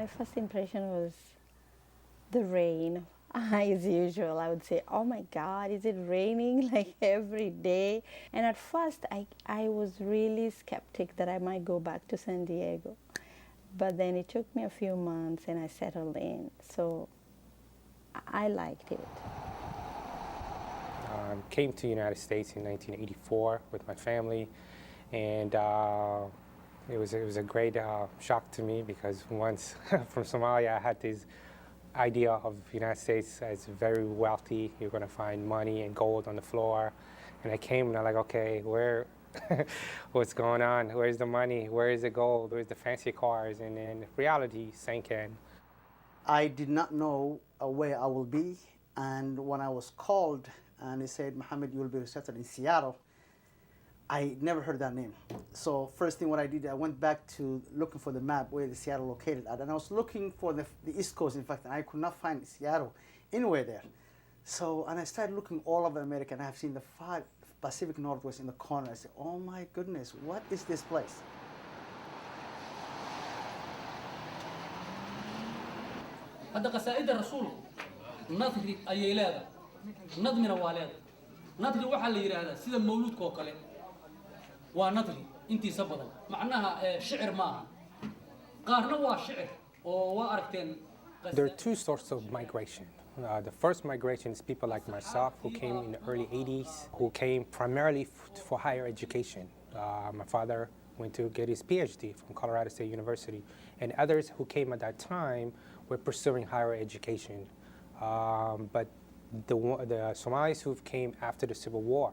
my first impression was the rain. As usual, I would say, oh my God, is it raining like every day? And at first, I was really skeptic that I might go back to San Diego. But then it took me a few months and I settled in. So I liked it. Came to the United States in 1984 with my family, and it was a great shock to me because once from Somalia I had this idea of the United States as very wealthy. You're going to find money and gold on the floor, and I came and I'm like, okay, where, what's going on? Where's the money? Where is the gold? Where's the fancy cars? And then reality sank in. I did not know where I will be, and when I was called and he said, Mohammed, you will be resettled in Seattle, I never heard that name. So first thing what I did, I went back to looking for the map where the Seattle located at, and I was looking for the East Coast, in fact, and I could not find Seattle anywhere there. So, and I started looking all over America, and I have seen the Pacific Northwest in the corner. I said, oh my goodness, what is this place? هذا قصائد الرسول نظري أيلاده نظمنا والاده نظري وحال اللي يراهده سيد المولود كوكله ونظري أنتي سبضا معناها شعر ما قارنا وشعر وأركتين. There are two sources of migration. The first migration is people like myself who came in the early 80s, who came primarily for higher education. My father went to get his PhD from Colorado State University, and others who came at that time were pursuing higher education. But the Somalis who came after the Civil War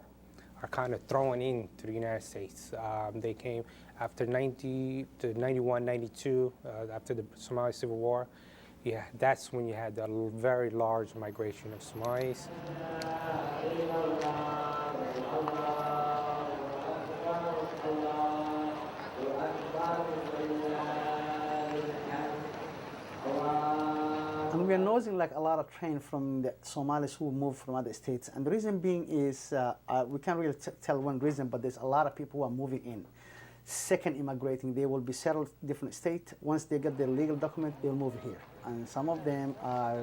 are kind of thrown into the United States. They came after 90 to 91, 92, after the Somali Civil War. Yeah, that's when you had a very large migration of Somalis. And we are noticing like a lot of trains from the Somalis who moved from other states. And the reason being is, we can't really tell one reason, but there's a lot of people who are moving in. Second immigrating, they will be settled different states. Once they get their legal document, they'll move here. And some of them are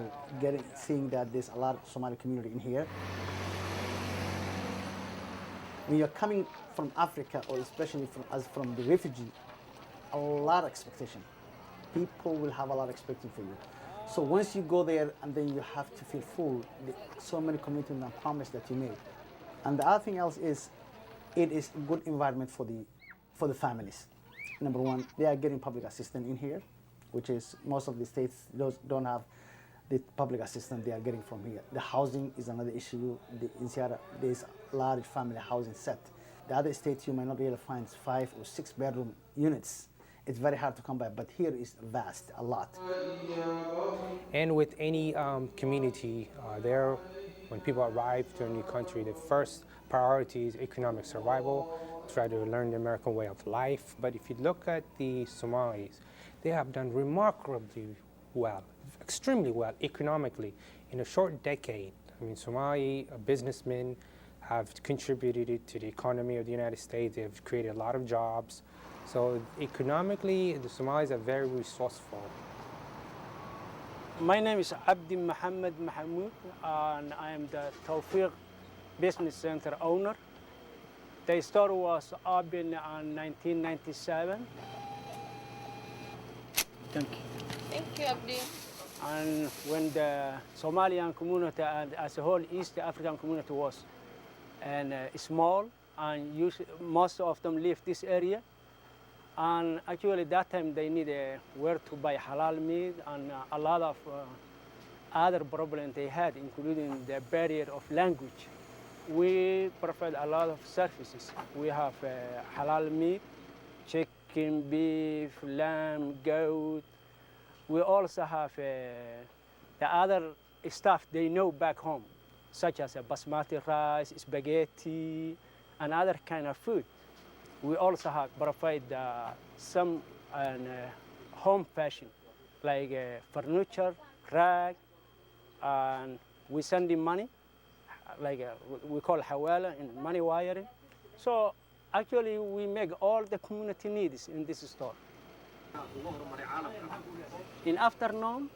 seeing that there's a lot of Somali community in here. When you're coming from Africa, or especially from the refugee, a lot of expectation. People will have a lot of expectation for you. So once you go there and then you have to feel full, so many commitments and promises that you made. And the other thing else is, it is a good environment for the families. Number one, they are getting public assistance in here, which is most of the states don't have the public assistance they are getting from here. The housing is another issue. In Seattle, there's large family housing set. The other states you might not really find 5 or 6 bedroom units. It's very hard to come by, but here is vast, a lot. And with any community there, when people arrive to a new country, the first priority is economic survival, try to learn the American way of life. But if you look at the Somalis, they have done remarkably well, extremely well economically in a short decade. I mean, Somali businessmen have contributed to the economy of the United States. They have created a lot of jobs. So economically, the Somalis are very resourceful. My name is Abdi Mohammed Mahmoud, and I am the Tawfiq Business Center owner. The store was opened in 1997. Thank you. Thank you, Abdi. And when the Somalian community and as a whole East African community was small, and most of them live this area. And actually that time they needed where to buy halal meat and a lot of other problems they had, including the barrier of language. We provide a lot of services. We have halal meat, chicken, beef, lamb, goat. We also have the other stuff they know back home, such as basmati rice, spaghetti, and other kind of food. We also provide some home fashion, like furniture, rag, and we send them money, like we call hawala and money wiring. So actually we make all the community needs in this store. In afternoon,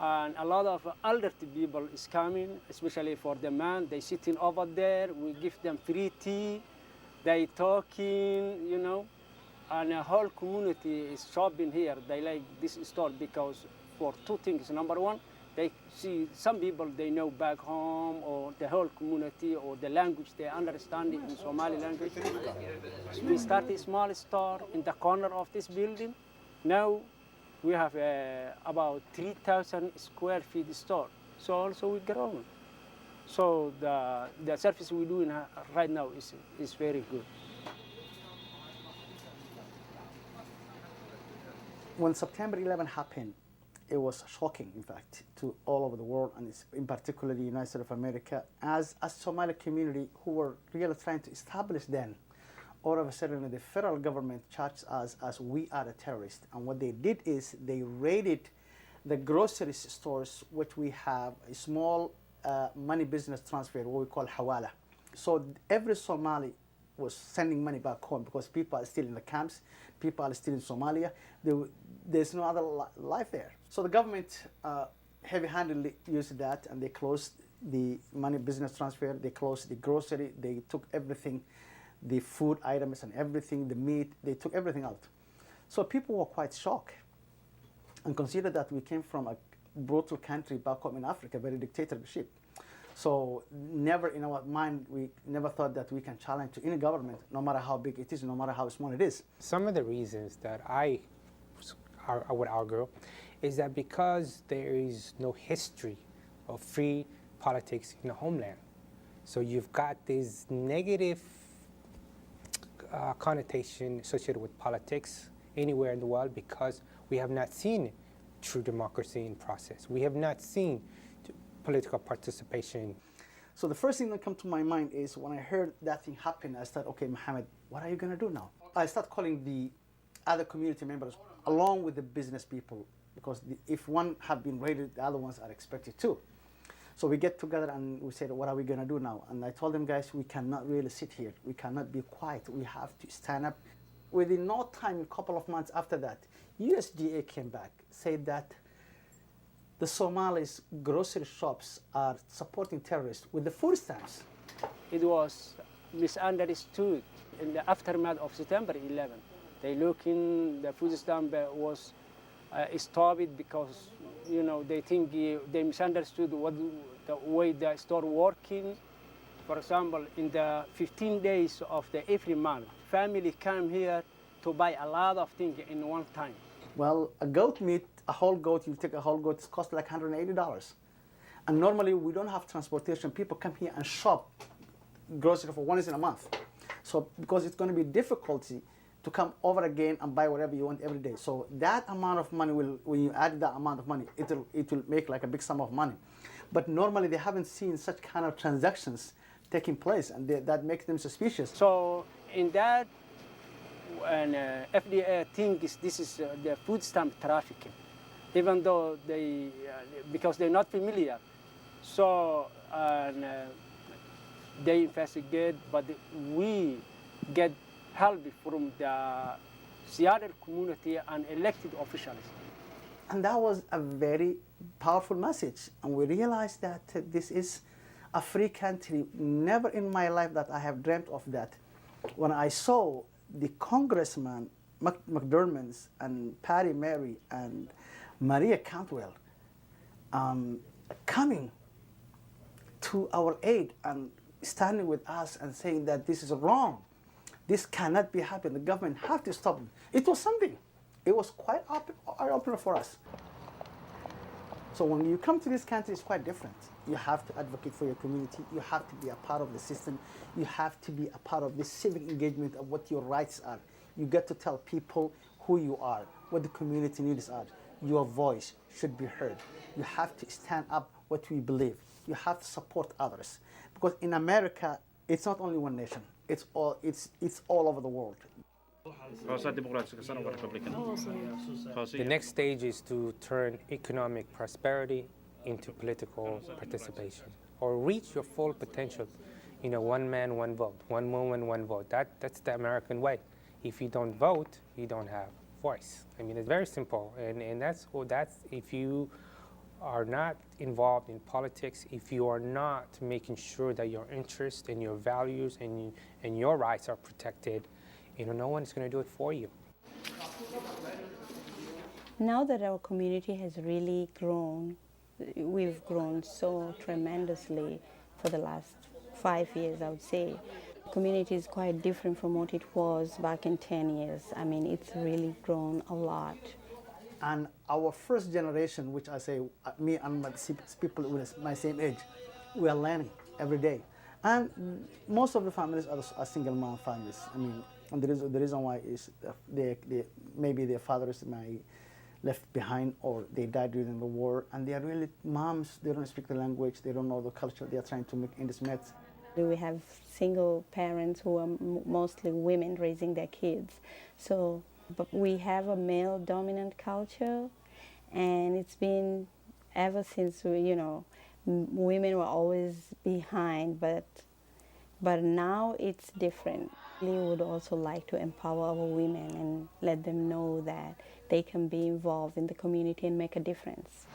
and a lot of elderly people is coming, especially for the man. They sitting over there. We give them free tea. They talking, you know, and the whole community is shopping here. They like this store because for two things. Number one, they see some people they know back home, or the whole community, or the language they understand in Somali language. So we started a small store in the corner of this building. Now we have about 3,000 square feet store. So also we grown. So the service we do right now is very good. When September 11 happened, it was shocking, in fact, to all over the world, and in particular the United States of America. As a Somali community who were really trying to establish then, all of a sudden the federal government charged us as we are a terrorist. And what they did is they raided the grocery stores, which we have a small money business transfer, what we call hawala. So every Somali was sending money back home because people are still in the camps, people are still in Somalia. There's no other life there. So the government heavy-handedly used that, and they closed the money business transfer, they closed the grocery, they took everything, the food items and everything, the meat, they took everything out. So people were quite shocked and considered that we came from a brutal country back home in Africa, very dictatorship. So never in our mind, we never thought that we can challenge to any government, no matter how big it is, no matter how small it is. Some of the reasons that I would argue is that because there is no history of free politics in the homeland. So you've got this negative connotation associated with politics anywhere in the world because we have not seen true democracy in process. We have not seen political participation. So the first thing that came to my mind is when I heard that thing happen, I thought, okay, Mohammed, what are you going to do now? I start calling the other community members along with the business people, because if one have been raided, the other ones are expected too. So we get together and we said, what are we going to do now? And I told them, guys, we cannot really sit here. We cannot be quiet. We have to stand up. Within no time, a couple of months after that, USDA came back, said that the Somalis grocery shops are supporting terrorists with the food stamps. It was misunderstood in the aftermath of September 11. They looking, the food stamp was stopped because, you know, they think they misunderstood the way the store working. For example, in the 15 days of every month, family come here to buy a lot of things in one time. Well, a goat meat, a whole goat, you take a whole goat, it costs like $180. And normally we don't have transportation. People come here and shop grocery for once in a month. So because it's going to be difficulty to come over again and buy whatever you want every day. So that amount of money when you add that amount of money, it will make like a big sum of money. But normally they haven't seen such kind of transactions taking place, and that makes them suspicious. So in that, and FDA thinks this is the food stamp trafficking, even though because they're not familiar. So they investigate, but we get help from the Seattle community and elected officials. And that was a very powerful message. And we realized that this is a free country. Never in my life that I have dreamt of that. When I saw the congressman, McDermott and Patty Mary and Maria Cantwell coming to our aid and standing with us and saying that this is wrong. This cannot be happening. The government have to stop it. It was something. It was quite eye-opener for us. So when you come to this country, it's quite different. You have to advocate for your community. You have to be a part of the system. You have to be a part of the civic engagement of what your rights are. You get to tell people who you are, what the community needs are. Your voice should be heard. You have to stand up what we believe. You have to support others. Because in America, it's not only one nation. It's all over the world. The next stage is to turn economic prosperity into political participation, or reach your full potential. You know, one man, one vote, one woman, one vote. That's the American way. If you don't vote, you don't have voice. I mean, it's very simple, and that's if you are not involved in politics, if you are not making sure that your interests and your values and your rights are protected, no one's going to do it for you. Now that our community has really grown, we've grown so tremendously for the last 5 years, I would say. The community is quite different from what it was back in 10 years. I mean, it's really grown a lot. And our first generation, which I say, me and my people with my same age, we are learning every day. And most of the families are single mom families. I mean, and the reason why is maybe their fathers left behind or they died during the war, and they are really moms. They don't speak the language, they don't know the culture. They are trying to make ends meet. We have single parents who are mostly women raising their kids. So, but we have a male-dominant culture, and it's been ever since women were always behind, but now it's different. We would also like to empower our women and let them know that they can be involved in the community and make a difference.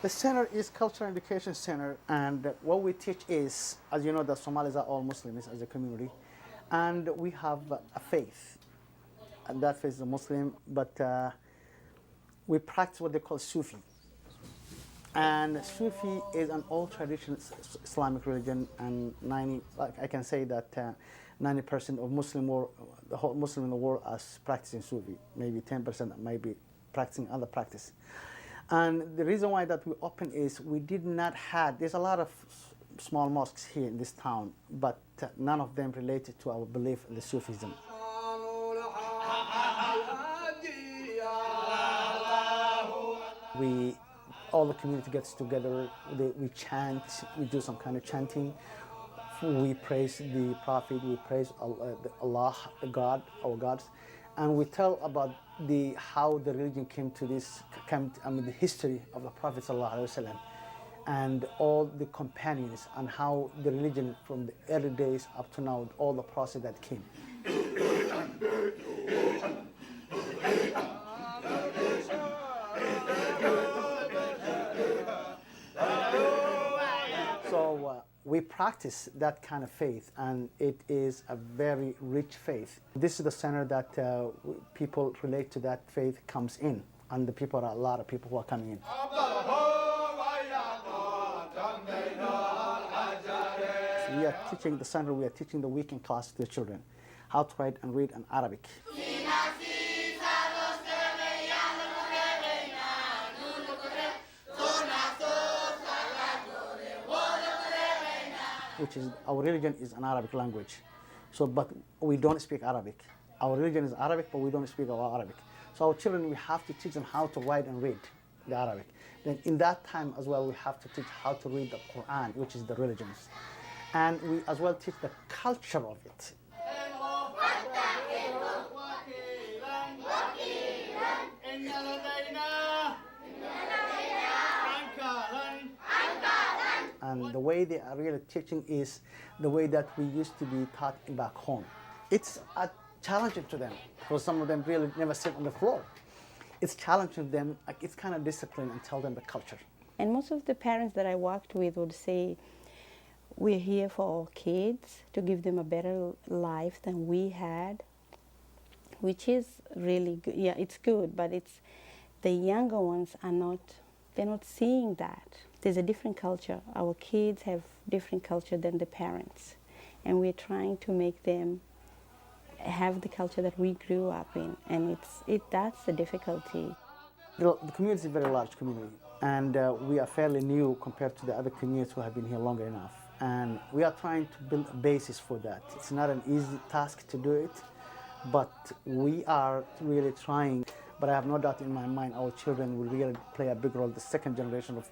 The center is Cultural Education Center, and what we teach is, as you know, the Somalis are all Muslims as a community, and we have a faith, and that faith is a Muslim, but we practice what they call Sufi. And Sufi is an old traditional Islamic religion, and I can say that 90% of the whole Muslim in the world are practicing Sufi. Maybe 10% might be practicing other practice. And the reason why that we open is we did not have, there's a lot of small mosques here in this town, but none of them related to our belief in the Sufism. All the community gets together, we chant, we do some kind of chanting. We praise the Prophet, we praise Allah, God, our gods, and we tell about how the religion came to this, the history of the Prophet ﷺ, and all the companions, and how the religion from the early days up to now, all the process that came. So we practice that kind of faith, and it is a very rich faith. This is the center that people relate to that faith comes in, and the people are a lot of people who are coming in. So we are teaching the center, we are teaching the weekend class to the children how to write and read in Arabic. Which is, our religion is an Arabic language. So, but we don't speak Arabic. Our religion is Arabic, but we don't speak our Arabic. So our children, we have to teach them how to write and read the Arabic. Then in that time as well, we have to teach how to read the Quran, which is the religions. And we as well teach the culture of it. And the way they are really teaching is the way that we used to be taught back home. It's a challenging to them, because some of them really never sit on the floor. It's challenging to them, like it's kind of discipline, and tell them the culture. And most of the parents that I worked with would say, we're here for our kids, to give them a better life than we had, which is really good. Yeah, it's good, but it's the younger ones they're not seeing that. There's a different culture. Our kids have different culture than the parents, and we're trying to make them have the culture that we grew up in, and that's the difficulty. The community is a very large community, and we are fairly new compared to the other communities who have been here longer enough, and we are trying to build a basis for that. It's not an easy task to do it, but we are really trying. But I have no doubt in my mind our children will really play a big role, the second generation of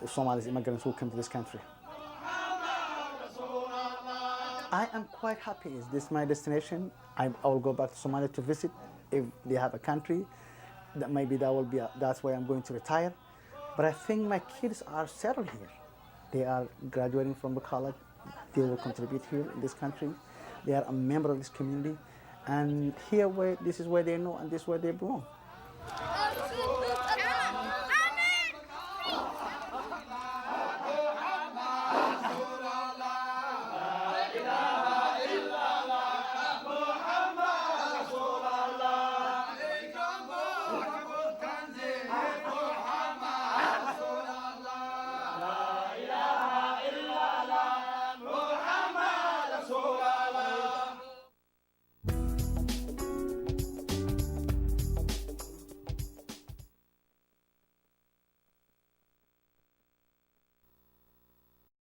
Somalis immigrants who came to this country. I am quite happy. Is this my destination? I will go back to Somalia to visit. If they have a country, that maybe that's where I'm going to retire. But I think my kids are settled here. They are graduating from the college. They will contribute here in this country. They are a member of this community. And here, this is where they know, and this is where they belong.